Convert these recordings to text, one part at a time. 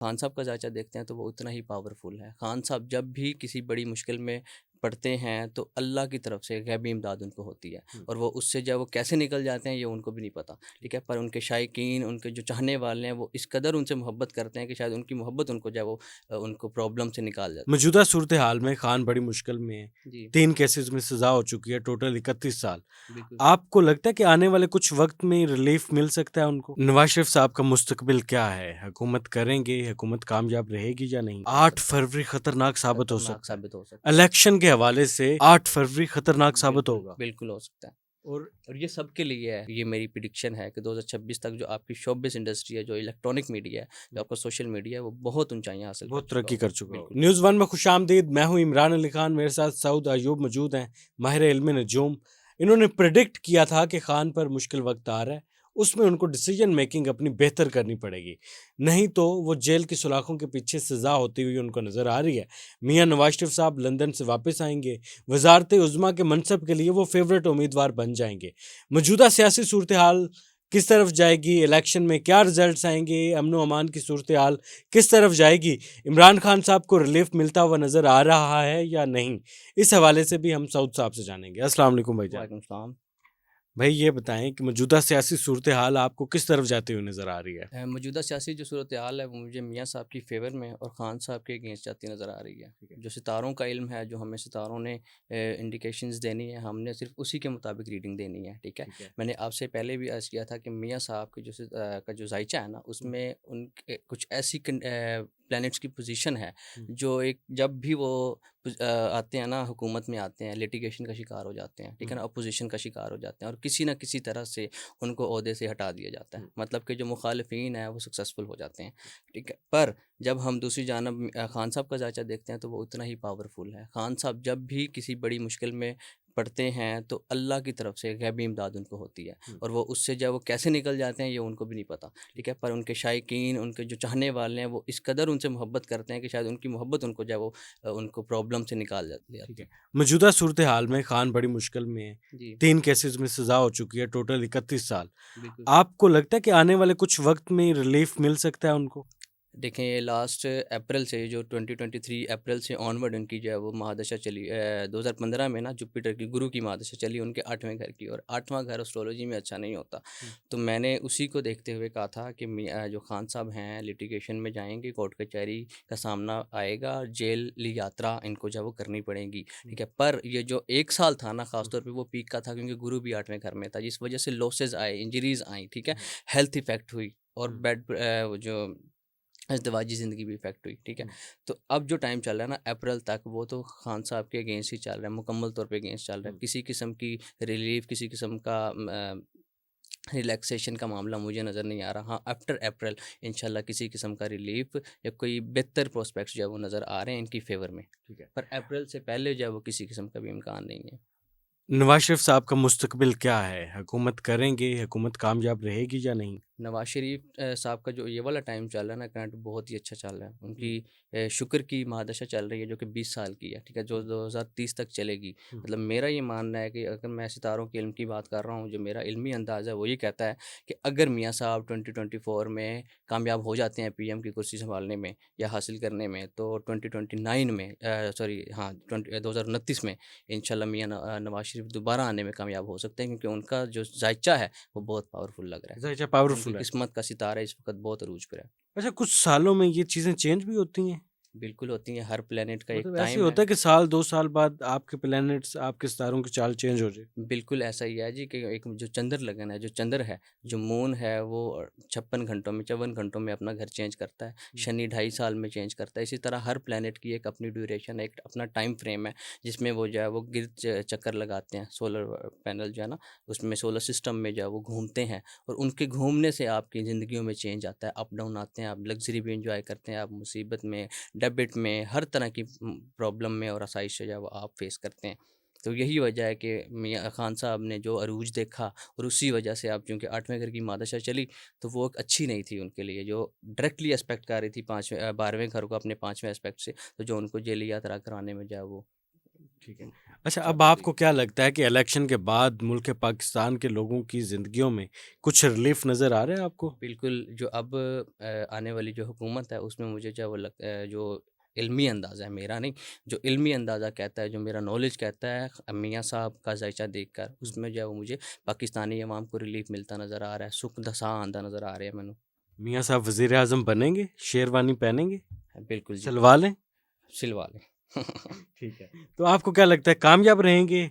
खान साहब का ज़ायचा देखते हैं तो वो उतना ही पावरफुल है। खान साहब जब भी किसी बड़ी मुश्किल में पड़ते हैं तो अल्लाह की तरफ से गैबी इमदाद उनको होती है हुँ। और वो उससे जब वो कैसे निकल जाते हैं ये उनको भी नहीं पता, ठीक है? पर उनके शायकीन, उनके जो चाहने वाले हैं वो इस कदर उनसे मोहब्बत करते हैं कि शायद उनकी मोहब्बत उनको जो है वो उनको प्रॉब्लम से निकाल जाती है। मौजूदा सूरत-ए-हाल में खान बड़ी मुश्किल में है। जी, 3 केसेज़ में सज़ा हो चुकी है, टोटल 31 साल। बिल्कुल। आपको लगता है कि आने वाले कुछ वक़्त में रिलीफ़ मिल सकता है उनको? नवाज़ शरीफ साहब का मुस्तकबिल क्या है? हुकूमत करेंगे, हुकूमत कामयाब रहेगी या नहीं? हो 8 सकता है, फरवरी खतरनाक साबित हो खतरनाक सकता है। साबित हो सकता है। इलेक्शन के हवाले से 8 फरवरी खतरनाक साबित बिल्कुल, होगा। बिल्कुल हो सकता है। और और ये सबके लिए है, ये मेरी प्रेडिक्शन है कि 2026 तक जो आपकी शोबिज़ इंडस्ट्री है, जो इलेक्ट्रॉनिक मीडिया है, जो आपका सोशल मीडिया है, वो बहुत ऊँचाइयाँ हासिल कर बहुत चुका तरक्की कर होगा। चुका बिल्कुल, होगा। न्यूज़ वन में खुशामदीद, मैं हूँ इमरान अली खान, मेरे साथ सऊद अयूब मौजूद हैं, माहिर इल्म नजूम। इन्होंने प्रेडिक्ट किया था कि खान पर मुश्किल वक्त आ रहा है, उसमें उनको डिसीजन मेकिंग अपनी बेहतर करनी पड़ेगी, नहीं तो वो जेल की सलाखों के पीछे सजा होती हुई उनको नजर आ रही है। मियां नवाज शरीफ साहब लंदन से वापस आएंगे, वजारत उज़्मा के मनसब के लिए वो फेवरेट उम्मीदवार बन जाएंगे। मौजूदा सियासी सूरत हाल किस तरफ जाएगी, इलेक्शन में क्या रिजल्ट्स आएंगे, अमन व अमान की सूरत हाल किस तरफ जाएगी, इमरान खान साहब को रिलीफ मिलता हुआ नज़र आ रहा है या नहीं, इस हवाले से भी हम सऊद साहब से जानेंगे। अस्सलाम वालेकुम भाईजान। वालेकुम सलाम। भाई ये बताएं कि मौजूदा सियासी सूरत हाल आपको किस तरफ जाती हुई नज़र आ रही है? मौजूदा सियासी जो सूरत-ए-हाल है वो मुझे मियाँ साहब की फ़ेवर में और ख़ान साहब के अगेंस्ट जाती नज़र आ रही है। ठीक है। जो सितारों का इल्म है, जो हमें सितारों ने इंडिकेशंस देनी है, हमने सिर्फ़ उसी के मुताबिक रीडिंग देनी है, ठीक है? ठीक है। मैंने आपसे पहले भी अर्ज़ किया था कि मियाँ साहब की का जो ज़ायचा है ना, हम्म, उसमें उनके कुछ ऐसी प्लैनेट्स की पोज़ीशन है, हम्म, जो एक जब भी वो आते हैं ना, हुकूमत में आते हैं, लिटिगेशन का शिकार हो जाते हैं, ठीक है हम्म, ना? अपोज़िशन का शिकार हो जाते हैं और किसी न किसी तरह से उनको ओहदे से हटा दिया जाता है। हम्म, मतलब कि जो मुखालिफिन हैं वो सक्सेसफुल हो जाते हैं, ठीक है। पर जब हम दूसरी जानब खान साहब का ज़ायचा देखते हैं तो वो उतना ही पावरफुल है। खान साहब जब भी किसी बड़ी मुश्किल में पड़ते हैं तो अल्लाह की तरफ से गैबी इमदाद उनको होती है हम्म, और वो उससे जब वो कैसे निकल जाते हैं ये उनको भी नहीं पता, ठीक है। पर उनके शायकीन, उनके जो चाहने वाले हैं वो इस कदर उनसे मोहब्बत करते हैं कि शायद उनकी मोहब्बत उनको जो है वो उनको प्रॉब्लम से निकाल ठीक जाती है। है। मौजूदा सूरत हाल में खान बड़ी मुश्किल में है। जी, 3 केसेज़ में सज़ा हो चुकी है, टोटल 31 साल। बिल्कुल। आपको लगता है कि आने वाले कुछ वक़्त में रिलीफ़ मिल सकता है उनको? देखें ये लास्ट अप्रैल से जो 2023 अप्रैल से ऑनवर्ड उनकी जो है वो महादशा चली 2015 में ना जुपिटर की गुरु की महादशा चली उनके 8वें घर की और 8वां घर एस्ट्रोलॉजी में अच्छा नहीं होता। हुँ, तो मैंने उसी को देखते हुए कहा था कि जो खान साहब हैं लिटिगेशन में जाएँगे, कोर्ट कचहरी का सामना आएगा, जेल ली यात्रा इनको जो है वो करनी पड़ेगी, हुँ, ठीक है। पर ये जो 1 साल था ना ख़ास हुँ, तौर पे वो पीक का था क्योंकि गुरु भी 8वें घर में था जिस वज़ह से लॉसेस आए, इंजरीज़ आई, ठीक है। हुँ, हेल्थ इफ़ेक्ट हुई और हुँ, वो जो अज़दवाजी ज़िंदगी भी इफ़ेक्ट हुई, ठीक है। हुँ, तो अब जो टाइम चल रहा है ना अप्रैल तक वो तो खान साहब के अगेंस्ट ही चल रहा है, मुकम्मल तौर पे अगेंस्ट चल रहा है। हुँ। किसी किस्म की रिलीफ़, किसी किस्म का रिलैक्सेशन का मामला मुझे नज़र नहीं आ रहा। हाँ, आफ्टर अप्रैल इंशाल्लाह किसी किस्म का रिलीफ़ या कोई बेहतर प्रोस्पेक्ट्स जो है वो नज़र आ रहे हैं इनकी फ़ेवर में। ठीक है। पर अप्रैल से पहले जो है वो किसी किस्म का भी इम्कान नहीं है। नवाज़ शरीफ साहब का मुस्तकबिल क्या है? हुकूमत करेंगे, हुकूमत कामयाब रहेगी या नहीं? नवाज़ शरीफ साहब का जो ये वाला टाइम चल रहा है ना करंट बहुत ही अच्छा चल रहा है। हुँ, उनकी शुक्र की महादशा चल रही है जो कि 20 साल की है, ठीक है? जो हुँ, 2030 तक चलेगी। हुँ, मतलब मेरा ये मानना है कि अगर मैं सितारों के इल्म की बात कर रहा हूँ, जो मेरा इल्मी अंदाज़ है वो ये कहता है कि अगर मियाँ साहब 2024 में कामयाब हो जाते हैं पीएम की कुर्सी सँभालने में या हासिल करने में तो 2029 में सॉरी हाँ, 2029 में इंशाल्लाह नवाज़ शरीफ दोबारा आने में कामयाब हो सकते हैं क्योंकि उनका जो ज़ायचा है वो बहुत पावरफुल लग रहा है। ज़ायचा उनकी पावरफुल है। किस्मत का सितारा इस वक़्त बहुत अरूज पर है। अच्छा, कुछ सालों में ये चीज़ें चेंज भी होती हैं? बिल्कुल होती हैं, हर प्लैनेट का एक मतलब ऐसे ही टाइम है। होता है कि साल 2 साल बाद आपके प्लैनेट्स, आपके सितारों की चाल चेंज हो जाए? बिल्कुल ऐसा ही है जी कि एक जो चंद्र लगन है, जो चंद्र है, जो मून है वो 56 घंटों में 54 घंटों में अपना घर चेंज करता है। हुँ, शनि 2.5 साल में चेंज करता है। इसी तरह हर प्लैनेट की एक अपनी ड्यूरेशन है, एक अपना टाइम फ्रेम है, जिसमें वो जो है वो गिरद च चक्कर लगाते हैं। सोलर पैनल जो है ना, उसमें सोलर सिस्टम में जो है वो घूमते हैं और उनके घूमने से आपकी ज़िंदगियों में चेंज आता है, अप डाउन आते हैं, आप लग्ज़री भी एन्जॉय करते हैं, आप मुसीबत में, डेबिट में, हर तरह की प्रॉब्लम में और आसाइश जो है वो आप फेस करते हैं। तो यही वजह है कि मियाँ खान साहब ने जो अरूज देखा और उसी वजह से अब चूँकि 8वें घर की मादशा चली, तो वो एक अच्छी नहीं थी उनके लिए, जो डायरेक्टली एस्पेक्ट कर रही थी 12वें घर को अपने 5वें एस्पेक्ट से, तो जो उनको जेल यात्रा कराने में जो है वो ठीक है। अच्छा, अब ज़्यादा हुई। आपको क्या लगता है कि इलेक्शन के बाद मुल्क पाकिस्तान के लोगों की ज़िंदगियों में कुछ रिलीफ नज़र आ रहा है आपको? बिल्कुल, जो अब आने वाली जो हुकूमत है उसमें मुझे जो वो लगता है, जो इल्मी अंदाज़ा है मेरा नहीं, जो इल्मी अंदाज़ा कहता है, जो मेरा नॉलेज कहता है मियाँ साहब का ज़ायचा देखकर, हुँ। उसमें जो है वो मुझे पाकिस्तानी अवाम को रिलीफ़ मिलता नज़र आ रहा है, सुख द साह आंदा नज़र आ रहा है मैनू। मियाँ साहब वज़ीर-ए-आज़म बनेंगे? शेरवानी पहनेंगे? बिल्कुल जी, सलवा लें? सिलवा लें। ठीक है। तो आपको क्या लगता है कामयाब रहेंगे?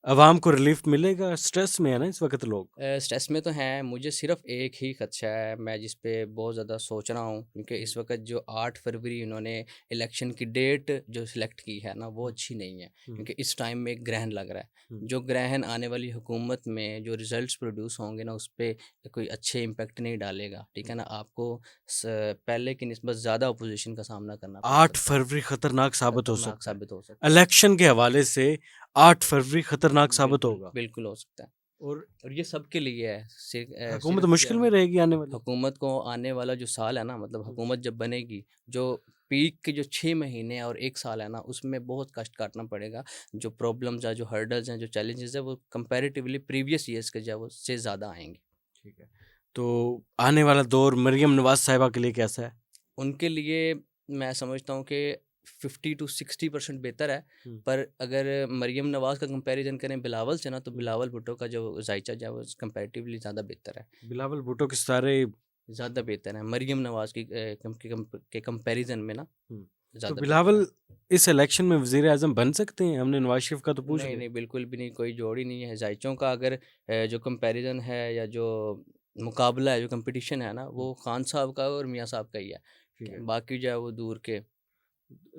अवाम को रिलीफ मिलेगा? स्ट्रेस में है ना इस वक़्त लोग। स्ट्रेस में तो हैं, मुझे सिर्फ़ एक ही ख़दशा है, मैं जिस पे बहुत ज़्यादा सोच रहा हूँ, क्योंकि हुँ, इस वक़्त जो 8 फरवरी इन्होंने इलेक्शन की डेट जो सिलेक्ट की है ना, वो हुँ, अच्छी नहीं है, हुँ, क्योंकि इस टाइम में एक ग्रहण लग रहा है। हुँ। जो ग्रहण आने वाली हुकूमत में जो रिज़ल्ट्स प्रोड्यूस होंगे ना, उस पे कोई अच्छे इम्पैक्ट नहीं डालेगा, ठीक है हुँ। ना? आपको स पहले की निस्बत ज़्यादा अपोज़िशन का सामना करना पड़ 8 सकता है, फरवरी खतरनाक साबित हो खतरनाक सकता है। साबित हो सकता है। इलेक्शन के हवाले से 8 फरवरी खतरनाक साबित बिल्कुल, होगा बिल्कुल हो सकता है। और और ये सबके लिए है, हुकूमत सिर्फ़ जो मुश्किल है में रहेगी आने वाली। हुकूमत को आने वाला जो साल है ना, मतलब हुँ, हुकूमत जब बनेगी, जो पीक के जो 6 महीने और 1 साल है ना, उसमें बहुत कष्ट काटना पड़ेगा। जो प्रॉब्लम्स हैं, जो हर्डल्स हैं, जो चैलेंजेज़ हैं, वो कंपैरेटिवली प्रीवियस ईयर्स के जो है वो से ज़्यादा आएँगे। ठीक है। तो आने वाला दौर मरियम नवाज़ साहिबा के लिए कैसा है? उनके लिए मैं समझता हूँ कि 50 टू 60% बेहतर है, हुँ, पर अगर मरियम नवाज़ का कंपैरिज़न करें बिलावल से ना, तो हुँ। बिलावल भुट्टो का जो ज़ायचा जो है वो कंपैरेटिवली ज़्यादा बेहतर है। बिलावल भुट्टो के सारे ज़्यादा बेहतर है, मरियम नवाज़ की के कंपैरिज़न में ना हुँ। तो ज़्यादा बेहतर है। बिलावल इस इलेक्शन में वज़ीर-ए-आज़म बन सकते हैं? हमने नवाज़ शरीफ का तो पूछ नहीं, लिया। नहीं, बिल्कुल भी नहीं, कोई जोड़ ही नहीं है। ज़ायचों का अगर जो कंपैरिज़न है या जो मुकाबला है, जो कॉम्पिटिशन है ना, हुँ, वो खान साहब का और मियाँ साहब का ही है। ठीक है। बाकी जो है वो दूर के।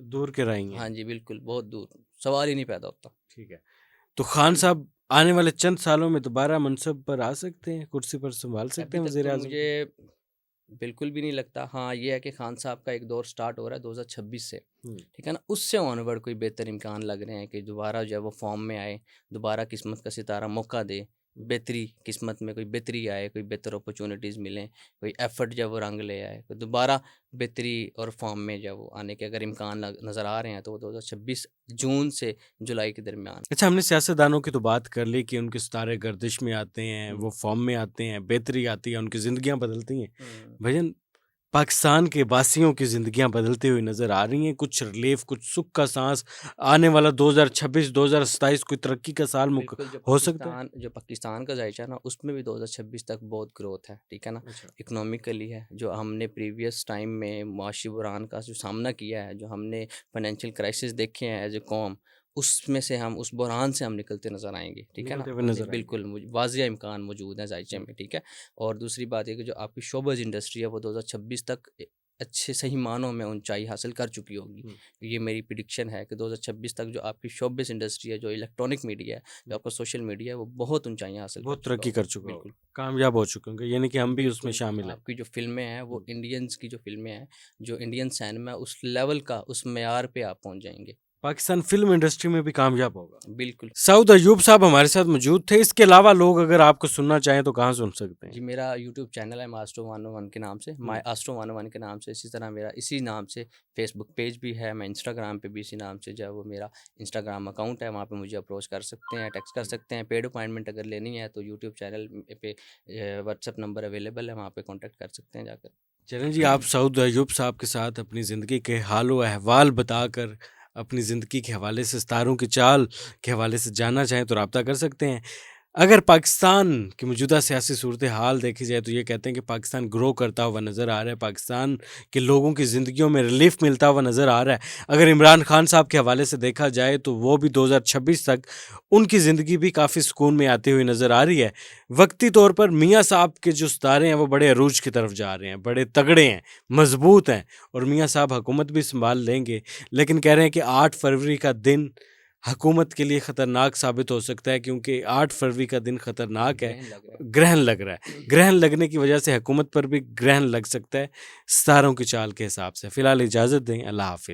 दूर के रहेंगे हाँ हैं। जी, बिल्कुल, बहुत दूर, सवाल ही नहीं पैदा होता। ठीक है। तो खान साहब आने वाले चंद सालों में दोबारा मनसब पर आ सकते हैं, कुर्सी पर सँभाल सकते अभी हैं तक तो वज़ीर-ए-आज़म मुझे को? बिल्कुल भी नहीं लगता। हाँ, ये है कि खान साहब का एक दौर स्टार्ट हो रहा है 2026 से, हुँ। ठीक है ना? उससे ऑनवर्ड कोई बेहतर इम्कान लग रहे हैं कि दोबारा जो है वो फ़ॉर्म में आए, दोबारा किस्मत का सितारा मौका दे, बेहतरी किस्मत में कोई बेहतरी आए, कोई बेहतर अपॉर्च्युनिटीज़ मिलें, कोई एफ़र्ट जो है वो रंग ले आए, तो दोबारा बेहतरी और फ़ॉर्म में जो है वो आने के अगर इम्कान नज़र आ रहे हैं, तो वो 2026 जून से जुलाई के दरमियान। अच्छा, हमने सियासतदानों की तो बात कर ली कि उनके सितारे गर्दिश में आते हैं, हुँ, वो फ़ॉर्म में आते हैं, बेहतरी आती है, उनकी ज़िंदगियाँ बदलती हैं। हुँ। भईजान, पाकिस्तान के वासियों की ज़िंदगियाँ बदलती हुई नज़र आ रही हैं, कुछ रिलीफ़, कुछ सुख का साँस आने वाला 2026, 2027 कोई तरक्की का साल मुक बिल्कुल, हो सकता है? जो पाकिस्तान का ज़ायचा है ना, उसमें भी 2026 तक बहुत ग्रोथ है, ठीक है ना? अच्छा। इकोनॉमिकली है, जो हमने प्रीवियस टाइम में मुआशी बुहरान का जो सामना किया है, जो हमने फाइनेंशियल क्राइसिस देखे हैं एज़ अ कौम, उसमें से हम उस बुहरान से हम निकलते नज़र आएँगे, ठीक है ना? निकलते हुए और नज़र आएँगे। बिल्कुल वाज़िया इम्कान मौजूद है ज़ायचे हुँ, में, ठीक है? और दूसरी बात ये कि जो आपकी शोबज़ इंडस्ट्री है, वो 2026 तक अच्छे सही मानों में ऊँचाई हासिल कर चुकी होगी। हुँ, ये मेरी प्रेडिक्शन है कि 2026 तक जो आपकी शोबिज़ इंडस्ट्री है, जो इलेक्ट्रॉनिक मीडिया है, जो हुँ। आपका सोशल मीडिया है, वो बहुत ऊँचाइयाँ हासिल कर बहुत चुका तरक्की होगा। कर चुका बिल्कुल, होगा, कामयाब हो चुके होंगे, यानी कि हम भी उसमें बिल्कुल, शामिल हैं। आपकी जो फ़िल्में हैं, वो हुँ। इंडियंस की जो फ़िल्में हैं, जो इंडियन सिनेमा उस लेवल का, उस मेयार पे आप पहुँच जाएँगे। पाकिस्तान फ़िल्म इंडस्ट्री में भी कामयाब होगा। बिल्कुल। सऊद अयूब साहब हमारे साथ मौजूद थे, इसके अलावा लोग अगर आपको सुनना चाहें तो कहाँ सुन सकते हैं? जी, मेरा यूट्यूब चैनल है मास्टर 101 के नाम से, माय हुँ, आस्ट्रो 101 के नाम से। इसी तरह मेरा इसी नाम से फेसबुक पेज भी है, मैं इंस्टाग्राम पे भी इसी नाम से जो है वो मेरा इंस्टाग्राम अकाउंट है, वहाँ पे मुझे अप्रोच कर सकते हैं, टेक्स्ट कर हुँ। सकते हैं। पेड अपॉइंटमेंट अगर लेनी है तो यूट्यूब चैनल पे व्हाट्सएप नंबर अवेलेबल है, वहाँ पे कॉन्टैक्ट कर सकते हैं जाकर। चलें जी, आप सऊद अयूब साहब के साथ अपनी ज़िंदगी के हाल-ओ-अहवाल बताकर, अपनी ज़िंदगी के हवाले से सितारों की चाल के हवाले से जानना चाहें तो राब्ता कर सकते हैं। अगर पाकिस्तान की मौजूदा सियासी सूरत-ए-हाल देखी जाए तो ये कहते हैं कि पाकिस्तान ग्रो करता हुआ नज़र आ रहा है, पाकिस्तान के लोगों की ज़िंदगियों में रिलीफ़ मिलता हुआ नज़र आ रहा है। अगर इमरान खान साहब के हवाले से देखा जाए तो वो भी 2026 तक उनकी ज़िंदगी भी काफ़ी सुकून में आती हुई नज़र आ रही है। वक़्ती तौर पर मियाँ साहब के जो सितारे हैं वो बड़े अरूज की तरफ जा रहे हैं, बड़े तगड़े हैं, मज़बूत हैं और मियाँ साहब हुकूमत भी सँभाल लेंगे। लेकिन कह रहे हैं कि 8 फरवरी का दिन हुकूमत के लिए ख़तरनाक साबित हो सकता है क्योंकि 8 फरवरी का दिन ख़तरनाक है, ग्रहण लग रहा ग्रहण लग रहा है। है। ग्रहण लगने की वजह से हुकूमत पर भी ग्रहण लग सकता है, सितारों की चाल के हिसाब से। फ़िलहाल इजाज़त दें, अल्लाह हाफ़िज़।